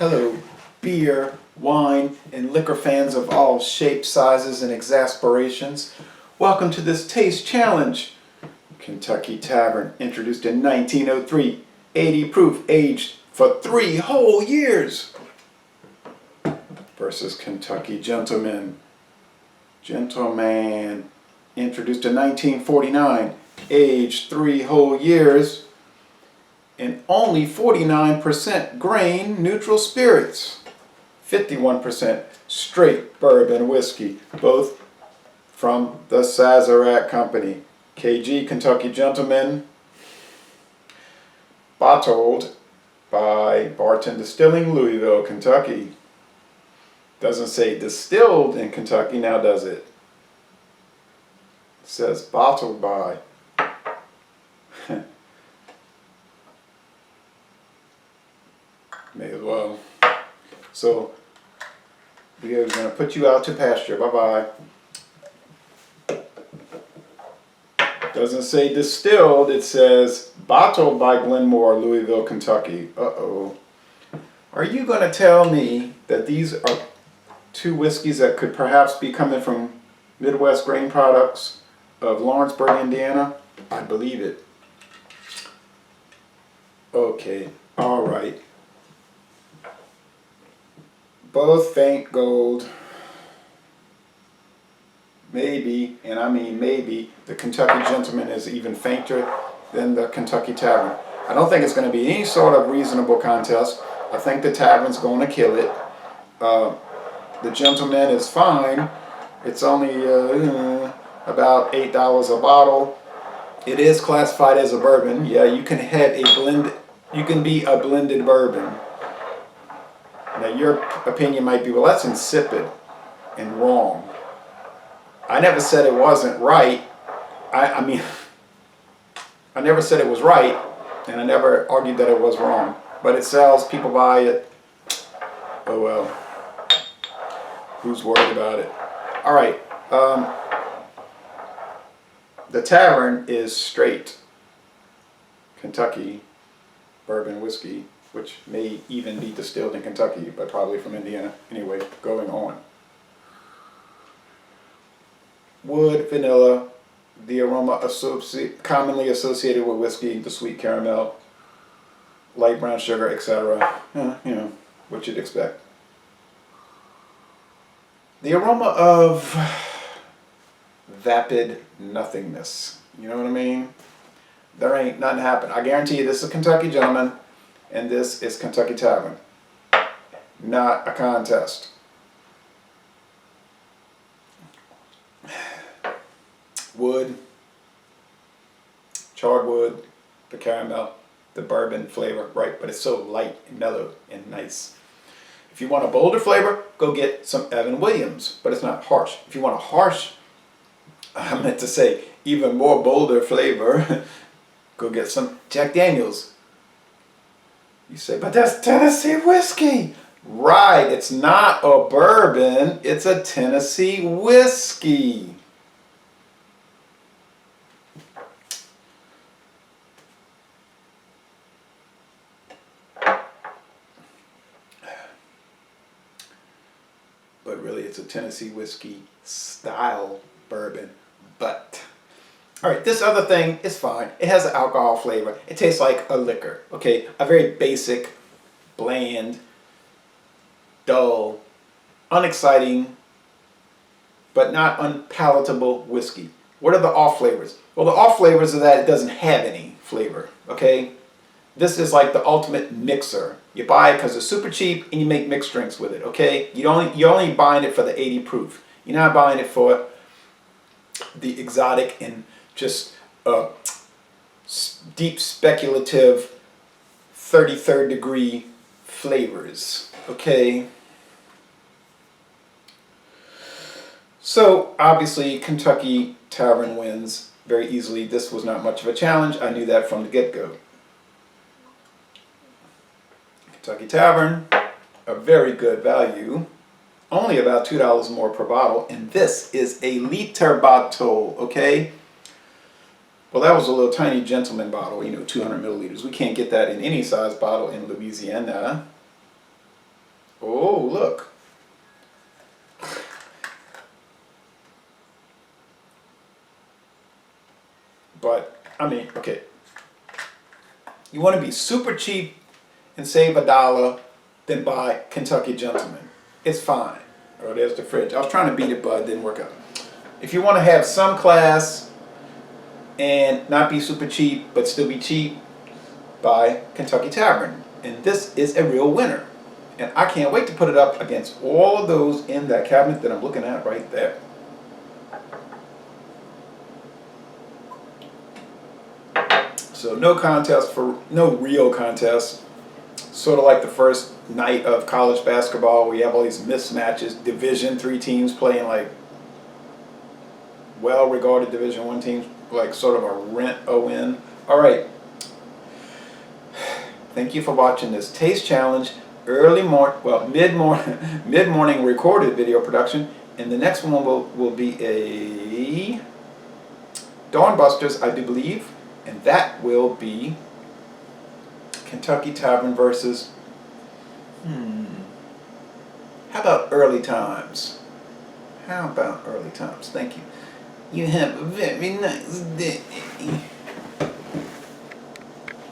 Hello, beer, wine, and liquor fans of all shapes, sizes, and exasperations. Welcome to this taste challenge. Kentucky Tavern, introduced in 1903, 80 proof, aged for 3 whole years. Versus Kentucky Gentleman. Gentleman, introduced in 1949, aged 3 whole years. And only 49% grain neutral spirits, 51% straight bourbon whiskey, both from the Sazerac Company. KG Kentucky Gentleman, bottled by Barton Distilling, Louisville, Kentucky. Doesn't say distilled in Kentucky, now does it? It says bottled by. May as well. So we are going to put you out to pasture. Bye-bye. Doesn't say distilled. It says bottled by Glenmore, Louisville, Kentucky. Uh-oh. Are you going to tell me that these are two whiskeys that could perhaps be coming from Midwest Grain Products of Lawrenceburg, Indiana? I believe it. Okay. All right. Both faint gold. Maybe, and I mean maybe, the Kentucky Gentleman is even fainter than the Kentucky Tavern. I don't think it's going to be any sort of reasonable contest. I think the Tavern's going to kill it. The Gentleman is fine. It's only about $8 a bottle. It is classified as a bourbon. Yeah, you can have a blend. You can be a blended bourbon. Now your opinion might be, well, that's insipid and wrong. I never said it wasn't right. I mean, I never said it was right, and I never argued that it was wrong. But it sells, people buy it. Oh well, who's worried about it? All right, the Tavern is straight Kentucky bourbon whiskey, which may even be distilled in Kentucky, but probably from Indiana. Anyway, going on. Wood, vanilla, the aroma commonly associated with whiskey, the sweet caramel, light brown sugar, etc. You know, what you'd expect. The aroma of vapid nothingness. You know what I mean? There ain't nothing happened. I guarantee you this is a Kentucky Gentleman. And this is Kentucky Tavern. Not a contest. Wood, charred wood, the caramel, the bourbon flavor, right? But it's so light and mellow and nice. If you want a bolder flavor, go get some Evan Williams, but it's not harsh. If you want a harsh, I meant to say even more bolder flavor, go get some Jack Daniels. You say, but that's Tennessee whiskey. Right, it's not a bourbon, it's a Tennessee whiskey. But really, it's a Tennessee whiskey style bourbon. But all right, this other thing is fine. It has an alcohol flavor. It tastes like a liquor, okay? A very basic, bland, dull, unexciting, but not unpalatable whiskey. What are the off flavors? Well, the off flavors are that it doesn't have any flavor, okay? This is like the ultimate mixer. You buy it because it's super cheap and you make mixed drinks with it, okay? You're only buying it for the 80 proof. You're not buying it for the exotic and just deep speculative 33rd degree flavors, okay? So obviously Kentucky Tavern wins very easily. This was not much of a challenge. I knew that from the get-go. Kentucky Tavern, a very good value. Only about $2 more per bottle, and this is a liter bottle, okay? Well, that was a little tiny Gentleman bottle, 200 milliliters. We can't get that in any size bottle in Louisiana. Oh, look. But, I mean, okay. You want to be super cheap and save $1, then buy Kentucky Gentleman. It's fine. Oh, there's the fridge. I was trying to beat it, but it didn't work out. If you want to have some class and not be super cheap, but still be cheap, buy Kentucky Tavern. And this is a real winner. And I can't wait to put it up against all of those in that cabinet that I'm looking at right there. So no contest, for no real contest. Sort of like the first night of college basketball where you have all these mismatches, Division III teams playing like well-regarded Division I teams, like sort of a win. All right. Thank you for watching this Taste Challenge mid-morning recorded video production. And the next one will be a Dawn Busters, I do believe. And that will be Kentucky Tavern versus, how about Early Times? How about Early Times? Thank you. You have a very nice day.